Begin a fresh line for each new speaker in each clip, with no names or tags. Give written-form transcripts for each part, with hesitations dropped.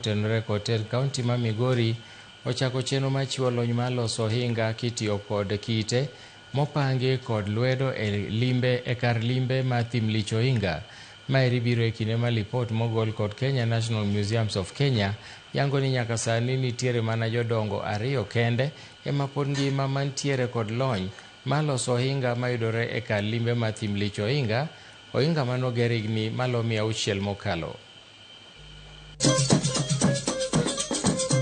Tenore Hotel County ma Migori ochako chenro machiwo lony mar loso ohinga kitiyo kod kite mopangi kod lwedo e kar limbe ma thim lich ohinga. Maeri biro e kinde ma lipot mogol kod Kenya National Museums of Kenya yango ni nyaka sani nitiere mana jodongo 2 kende ema pod ngima mantiere kod lony mar loso ohinga mayudore e kar limbe ma thim lich ohinga manoger higni malo 600 mokalo.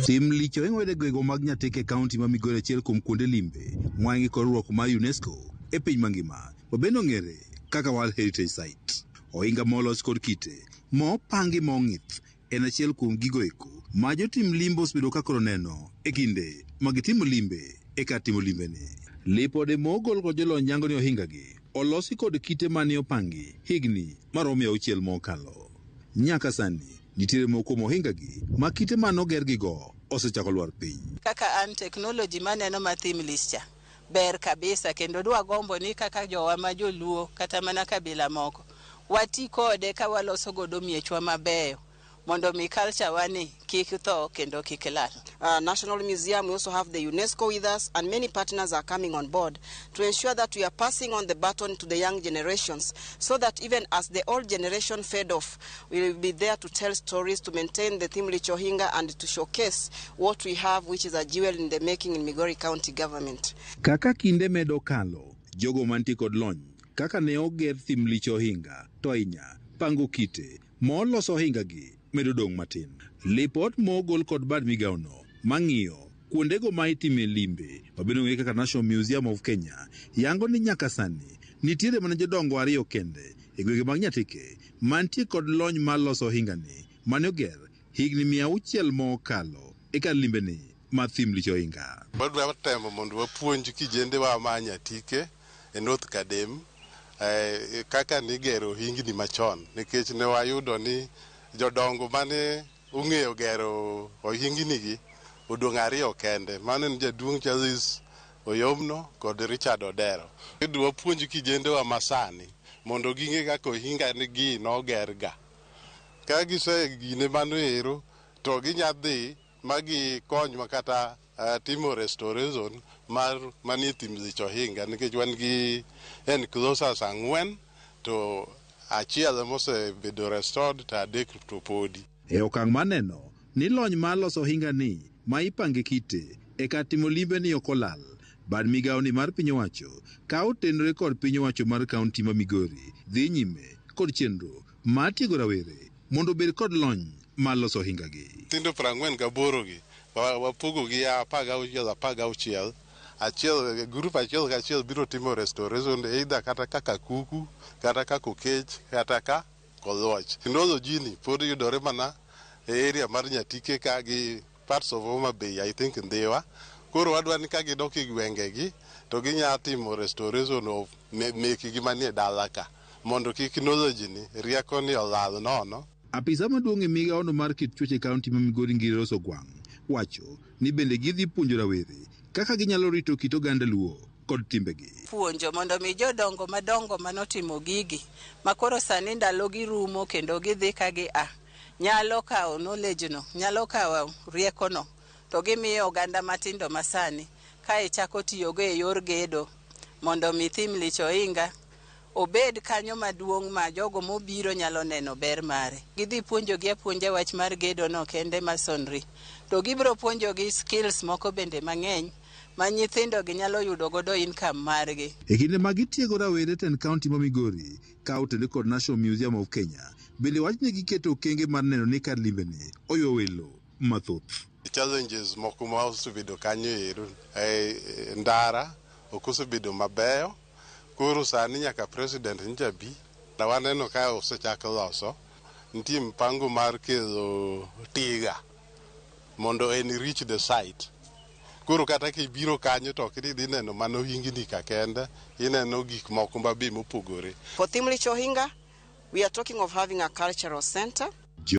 Thim lich ohinga gwego mag Nyatike County ma Migori achiel kuom kuonde limbe moyangi kod ruok mar UNESCO e piny mangima, mabende ong'ere kaka World Heritage Site. Ohinga molos kod kite mopangi mong'ith en achiel kuom gigo eko ma jotim limbe osebedo ka koro neno e kinde magitimo limbe e kar timo limbeni. Lipode mogol kod jolony yango ni ohinga gi olosi kod kite mane opangi higni maromo 600 mokalo. Nyaka sani nitiere moko mohinga gi ma kite manoger gigo osechako lwar piny.
Kaka an technology maneno ma thim lich cha ber kabisa, kendo dwa gombo ni kaka jowa ma joluo kata mana kabila moko wati kode ka waloso godo miechwa mabeyo mondo mi culture wani kik tho kendo kik lal.
National Museum, we also have the UNESCO with us, and many partners are coming on board to ensure that we are passing on the baton to the young generations, so that even as the old generation fade off, we will be there to tell stories, to maintain the thim lich ohinga, and to showcase what we have, which is a jewel in the making in Migori County government.
Kaka kinde medo kalo, jogo mantie kod lony kaka ne oger thim lich ohinga to inya pango kite moloso ohinga gi medo dong matin. Lipot mogol kod bad migaono mang'iyo kuondego ma itime limbe mabende ong'ere kaka National Museum of Kenya yango ni nyaka sani nitiere mana jodongo 2 kende e gwenge mag Nyatike mantie kod lony mar loso ohinga ni mane oger higni 600 mokalo e kar limbe ni ma thim lich ohinga.
Wadwa temo mondo wapuonj kijende wa ma Nyatike e North Kadem kaka nigero ohingni machon, nikech ne wayudo ni jodongo mane ung'eyo gero ohingni gi odong' 2 kende, mane ni jaduong' Charles Oyomno kod Richard Odero. Idwa puonj kijende wa masani mondo ging'e kaka ohinga ni gi noger ga. Ka gise gine mano ero to ginyadhi magi kony makata timo restoration mar manie thim lich ohinga, nikech wan gi enclosures 4 to achiel mosebedo restored to 3 to podi.
E okang' maneno ni lony mar loso ohinga ni ma ipange kite e kar timo limbe ni okolal, bad migao ni mar piny owacho ka otenore kod piny owacho mar kaunti ma Migori dhi nyime kod chenro mar tiego rawere mondo bed kod lony mar loso ohinga gi.
Nyithindo 48 gi wapogo gi 16 achiel group achiel kachiel biro timo restoration either kata kaka kuku kata kaka okech kata ka kolwach. Technology ni pod yudore mana e area mar Nyatike ka gi parts of Homa Bay, I think Ndhiwa. Koro wadwa ni ka gidok e gwenge gi to ginya timo restoration of meki gi manie dala ka mondo kik technology ni rieko ni olal nono.
Apisa maduong' e migaono mar kit chweche kaunti ma Migori Ngire Osogwang' wacho ni bende gidhi puonjo rawere kaka ginyalo rito kit oganda Luo kod timbegi.
Puonjo mondo mi jodongo madongo manotimo gigi makoro sani ndalo gi rumo kendo gidhi ka gi nyalo kawo knowledge no, nyalo kawo rieko no to gimiyo oganda matindo masani ka ichako tiyogo e yor gedo mondo mi thim lich ohinga obed kanyo maduong' ma jogo mobiro nyalo neno ber mare. Gidhi puonjogi apuonja wach mar gedo no kende masonry, to gibiro puonjogi skills moko bende mang'eny ma nyithindo gi nyalo yudo godo income margi.
E kinde ma gitiego rawere ten kaunti ma Migori ka otende kod National Museum of Kenya bende wach ni giketo okenge mar neno ni kar limbe ni oywa welo mathoth.
Challenges moko ma osebedo kanyo ero ndara ok osebedo mabeyo. Koro sani nyaka president njabi na waneno ka osechako loso nitie mpango mar kelo tiga mondo enrich the site. Koro kata kibiro kanyo to kidhi neno mano hingni ka kende, ineno gik moko mabe mopogore.
For thim lich ohinga, we are talking of having a cultural center.